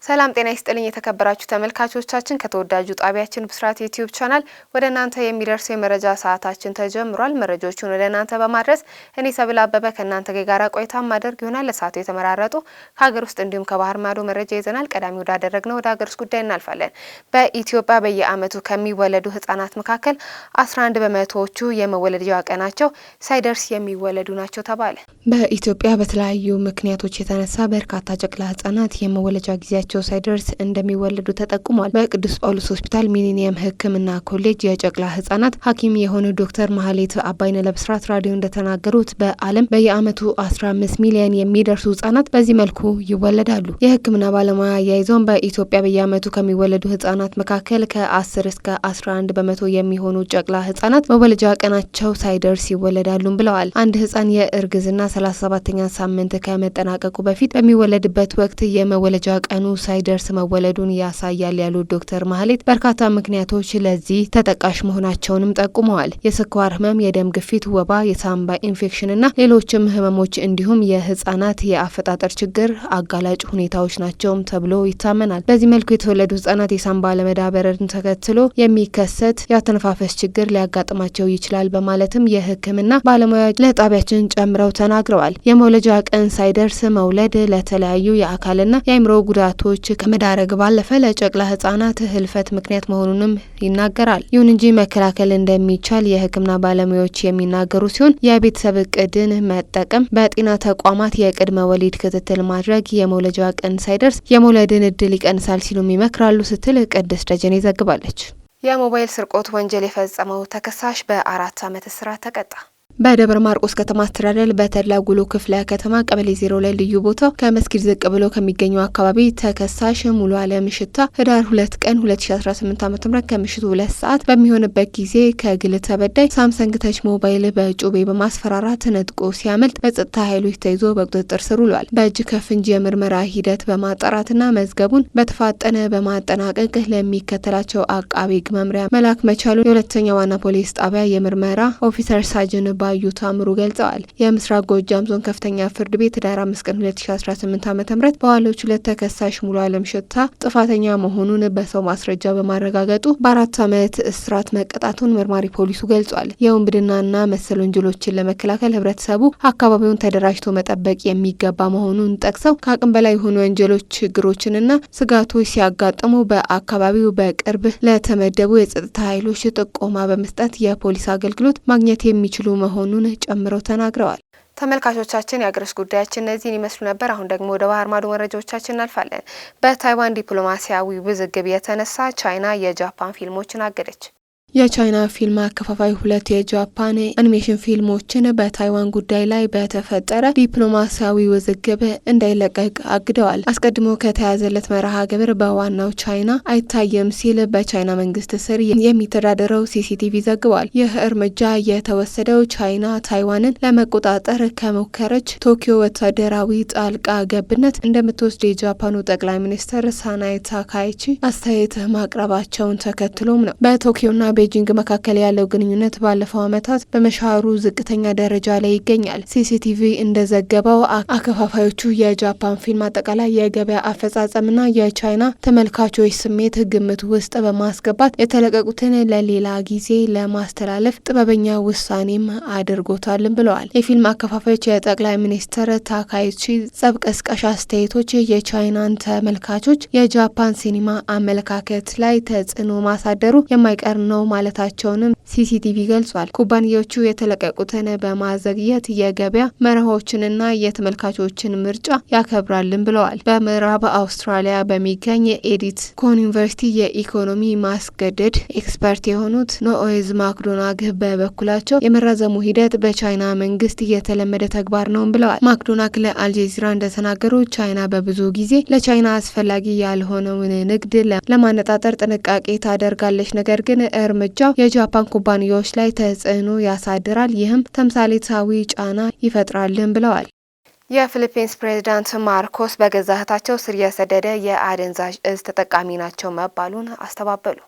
ሰላም ጤና ይስጥልኝ የተከበራችሁ ተመልካቾቻችን ከተወዳጁ ጣቢያችን ብስራት ዩቲዩብ ቻናል ወደ እናንተ የሚደርሰው የመረጃ ሰዓታችን ተጀምሯል። መረጃዎቹን ወደ እናንተ በማድረስ እኔ ሰብል አበበ ከእናንተ ጋር ቆይታ ማድረግ ይሆናል። ለሰዓቱ የተመራረጡ ከሀገር ውስጥ እንዲሁም ከባህር ማዶ መረጃ ይዘናል። ቀዳሚ ወዳደረግነው ወደ ሀገር ውስጥ ጉዳይ እናልፋለን። በኢትዮጵያ በየዓመቱ ከሚወለዱ ህጻናት መካከል 11 በመቶዎቹ የመወለጃ ቀናቸው ሳይደርስ የሚወለዱ ናቸው ተባለ። በኢትዮጵያ በተለያዩ ምክንያቶች የተነሳ በርካታ ጨቅላ ህጻናት የመወለጃ ጊዜያቸው ሳይደርስ እንደሚወለዱ ተጠቁሟል። በቅዱስ ጳውሎስ ሆስፒታል ሚሊኒየም ሕክምና ኮሌጅ የጨቅላ ህጻናት ሐኪም የሆነው ዶክተር ማህሌት አባይነህ ለብስራት ራዲዮ እንደተናገሩት በዓለም በየዓመቱ 15 ሚሊዮን የሚደርሱ ህጻናት በዚህ መልኩ ይወለዳሉ። የሕክምና ባለሙያ አያይዘውን በኢትዮጵያ በየዓመቱ ከሚወለዱ ህጻናት መካከል ከ10 እስከ 11 በመቶ የሚሆኑ ጨቅላ ህጻናት መወለጃ ቀናቸው ሳይደርስ ይወለዳሉ ብለዋል። አንድ ህጻን የእርግዝና 37ኛ ሳምንት ከመጠናቀቁ በፊት በሚወለድበት ወቅት የመወለጃ ቀኑ ሳይደርስ መወለዱን ያሳያል ያሉት ዶክተር ማህሌት በርካታ ምክንያቶች ለዚህ ተጠቃሽ መሆናቸውንም ጠቁመዋል። የስኳር ህመም፣ የደም ግፊት፣ ወባ፣ የሳምባ ኢንፌክሽንና ሌሎችም ህመሞች እንዲሁም የህጻናት የአፈጣጠር ችግር አጋላጭ ሁኔታዎች ናቸውም ተብሎ ይታመናል። በዚህ መልኩ የተወለዱ ህጻናት የሳምባ አለመዳበርን ተከትሎ የሚከሰት የአተነፋፈስ ችግር ሊያጋጥማቸው ይችላል በማለትም የህክምና ባለሙያ ለጣቢያችን ጨምረው ተናግረዋል። የመውለጃ ቀን ሳይደርስ መውለድ ለተለያዩ የአካልና የአእምሮ ጉዳቶች ከመዳረግ ባለፈ ለጨቅላ ህጻናት ህልፈት ምክንያት መሆኑንም ይናገራል። ይሁን እንጂ መከላከል እንደሚቻል የህክምና ባለሙያዎች የሚናገሩ ሲሆን የቤተሰብ እቅድን መጠቀም፣ በጤና ተቋማት የቅድመ ወሊድ ክትትል ማድረግ የመውለጃ ቀን ሳይደርስ የመውለድን እድል ይቀንሳል ሲሉም ይመክራሉ ስትል ቅድስት ደጀኔ ዘግባለች። የሞባይል ስርቆት ወንጀል የፈጸመው ተከሳሽ በ4 ዓመት እስራት ተቀጣ። በደብረ ማርቆስ ከተማ አስተዳደር በተድላ ጉሎ ክፍለ ከተማ ቀበሌ 02 ልዩ ቦታው ከመስጊድ ዝቅ ብሎ ከሚገኘው አካባቢ ተከሳሽ ሙሉ አለም ሽታ ህዳር 2 ቀን 2018 ዓ.ም ከምሽቱ 2 ሰዓት በሚሆንበት ጊዜ ከግል ተበዳይ ሳምሰንግ ተች ሞባይል በጩቤ በማስፈራራት ነጥቆ ሲያመልጥ በጸጥታ ኃይሎች ተይዞ በቁጥጥር ስር ውሏል። በእጅ ከፍንጅ የምርመራ ሂደት በማጣራትና መዝገቡን በተፋጠነ በማጠናቀቅ ለሚከተላቸው አቃቤ ሕግ መምሪያ መላክ መቻሉን የሁለተኛ ዋና ፖሊስ ጣቢያ የምርመራ ኦፊሰር ሳጅን ባዩ ታምሩ ገልጸዋል። የምስራቅ ጎጃም ዞን ከፍተኛ ፍርድ ቤት ህዳር 5 ቀን 2018 ዓ.ም በዋለው ችሎት ተከሳሽ ሙሉ አለም ሽታ ጥፋተኛ መሆኑን በሰው ማስረጃ በማረጋገጡ በ4 ዓመት እስራት መቀጣቱን መርማሪ ፖሊሱ ገልጿል። የውንብድናና መሰል ወንጀሎችን ለመከላከል ህብረተሰቡ አካባቢውን ተደራጅቶ መጠበቅ የሚገባ መሆኑን ጠቅሰው ከአቅም በላይ የሆኑ ወንጀሎች ችግሮችንና ስጋቶች ሲያጋጥሙ በአካባቢው በቅርብ ለተመደቡ የጸጥታ ኃይሎች ጥቆማ በመስጠት የፖሊስ አገልግሎት ማግኘት የሚችሉ መሆኑን ጨምረው ተናግረዋል። ተመልካቾቻችን የአገር ውስጥ ጉዳያችን እነዚህን ይመስሉ ነበር። አሁን ደግሞ ወደ ባህር ማዶ መረጃዎቻችን እናልፋለን። በታይዋን ዲፕሎማሲያዊ ውዝግብ የተነሳ ቻይና የጃፓን ፊልሞችን አገደች። የቻይና ፊልም አከፋፋይ 2 የጃፓን አኒሜሽን ፊልሞችን በታይዋን ጉዳይ ላይ በተፈጠረ ዲፕሎማሲያዊ ውዝግብ እንዳይለቀቅ አግደዋል። አስቀድሞ ከተያዘለት መርሃ ግብር በዋናው ቻይና አይታየም ሲል በቻይና መንግስት ስር የሚተዳደረው ሲሲቲቪ ዘግቧል። ይህ እርምጃ የተወሰደው ቻይና ታይዋንን ለመቆጣጠር ከሞከረች ቶኪዮ ወታደራዊ ጣልቃ ገብነት እንደምትወስድ የጃፓኑ ጠቅላይ ሚኒስትር ሳናይ ታካይቺ አስተያየት ማቅረባቸውን ተከትሎም ነው። በቶኪዮና ቤጂንግ መካከል ያለው ግንኙነት ባለፈው ዓመታት በመሻሩ ዝቅተኛ ደረጃ ላይ ይገኛል። ሲሲቲቪ እንደዘገበው አከፋፋዮቹ የጃፓን ፊልም አጠቃላይ የገበያ አፈጻጸምና የቻይና ተመልካቾች ስሜት ግምት ውስጥ በማስገባት የተለቀቁትን ለሌላ ጊዜ ለማስተላለፍ ጥበበኛ ውሳኔም አድርጎታልም ብለዋል። የፊልም አከፋፋዮች የጠቅላይ ሚኒስትር ታካይቺ ጸብ ቀስቃሽ አስተያየቶች የቻይናን ተመልካቾች የጃፓን ሲኒማ አመለካከት ላይ ተጽዕኖ ማሳደሩ የማይቀር ነው ማለታቸውንም ሲሲቲቪ ገልጿል። ኩባንያዎቹ የተለቀቁትን በማዘግየት የገበያ መርሆችንና የተመልካቾችን ምርጫ ያከብራልን ብለዋል። በምዕራብ አውስትራሊያ በሚገኝ የኤዲት ኮን ዩኒቨርሲቲ የኢኮኖሚ ማስገደድ ኤክስፐርት የሆኑት ኖኦዝ ማክዶናግ በበኩላቸው የመራዘሙ ሂደት በቻይና መንግስት የተለመደ ተግባር ነው ብለዋል። ማክዶናግ ለአልጀዚራ እንደተናገሩ ቻይና በብዙ ጊዜ ለቻይና አስፈላጊ ያልሆነውን ንግድ ለማነጣጠር ጥንቃቄ ታደርጋለች። ነገር ግን እርምጃው የጃፓን ኩባንያዎች ላይ ተጽዕኖ ያሳድራል፣ ይህም ተምሳሌታዊ ጫና ይፈጥራልን ብለዋል። የፊሊፒንስ ፕሬዝዳንት ማርኮስ በገዛ እህታቸው ስር የሰደደ የአደንዛዥ እጽ ተጠቃሚ ናቸው መባሉን አስተባበሉ።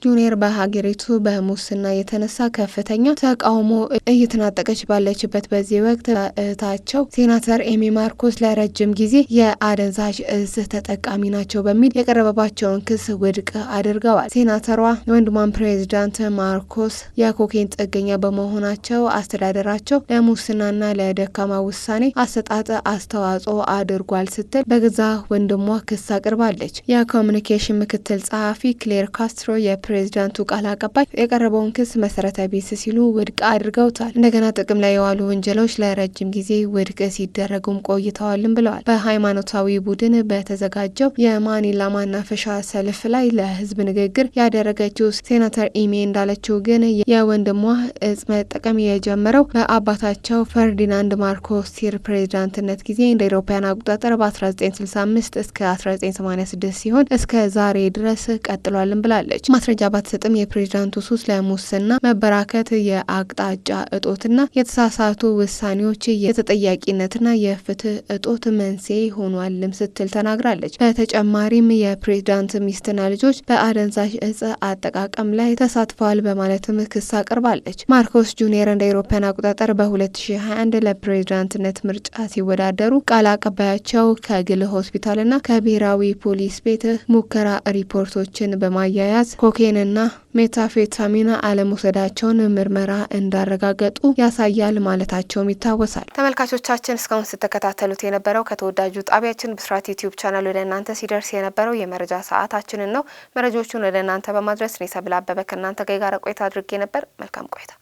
ጁኒየር በሀገሪቱ በሙስና የተነሳ ከፍተኛ ተቃውሞ እየተናጠቀች ባለችበት በዚህ ወቅት እህታቸው ሴናተር ኤሚ ማርኮስ ለረጅም ጊዜ የአደንዛዥ እጽ ተጠቃሚ ናቸው በሚል የቀረበባቸውን ክስ ውድቅ አድርገዋል። ሴናተሯ የወንድሟን ፕሬዚዳንት ማርኮስ የኮኬን ጥገኛ በመሆናቸው አስተዳደራቸው ለሙስናና ለደካማ ውሳኔ አሰጣጥ አስተዋጽኦ አድርጓል ስትል በገዛ ወንድሟ ክስ አቅርባለች። የኮሚኒኬሽን ምክትል ጸሐፊ ክሌር ካስትሮ ፕሬዚዳንቱ ቃል አቀባይ የቀረበውን ክስ መሰረተ ቢስ ሲሉ ውድቅ አድርገውታል። እንደገና ጥቅም ላይ የዋሉ ወንጀሎች ለረጅም ጊዜ ውድቅ ሲደረጉም ቆይተዋልም ብለዋል። በሃይማኖታዊ ቡድን በተዘጋጀው የማኒላ ማናፈሻ ሰልፍ ላይ ለህዝብ ንግግር ያደረገችው ሴናተር ኢሜ እንዳለችው ግን የወንድሟ እጽ መጠቀም የጀመረው በአባታቸው ፈርዲናንድ ማርኮስ ሲር ፕሬዚዳንትነት ጊዜ እንደ አውሮፓውያን አቆጣጠር በ1965 እስከ 1986 ሲሆን እስከ ዛሬ ድረስ ቀጥሏልም ብላለች። ማስረጃ ባትሰጥም የፕሬዚዳንቱ ሱስ ለሙስና መበራከት፣ የአቅጣጫ እጦትና የተሳሳቱ ውሳኔዎች የተጠያቂነትና የፍትህ እጦት መንስኤ ሆኗልም ስትል ተናግራለች። በተጨማሪም የፕሬዚዳንት ሚስትና ልጆች በአደንዛዥ እጽ አጠቃቀም ላይ ተሳትፈዋል በማለትም ክስ አቅርባለች። ማርኮስ ጁኒየር እንደ አውሮፓውያን አቆጣጠር በ2021 ለፕሬዚዳንትነት ምርጫ ሲወዳደሩ ቃል አቀባያቸው ከግል ሆስፒታልና ከብሔራዊ ፖሊስ ቤት ሙከራ ሪፖርቶችን በማያያዝ ኮኬንና ሜታፌታሚን አለመውሰዳቸውን ምርመራ እንዳረጋገጡ ያሳያል ማለታቸውም ይታወሳል። ተመልካቾቻችን እስካሁን ስትከታተሉት የነበረው ከተወዳጁ ጣቢያችን ብስራት ዩቲዩብ ቻናል ወደ እናንተ ሲደርስ የነበረው የመረጃ ሰዓታችንን ነው። መረጃዎቹን ወደ እናንተ በማድረስ እኔ ሰብለ አበበ ከእናንተ ጋር ቆይታ አድርጌ ነበር። መልካም ቆይታ።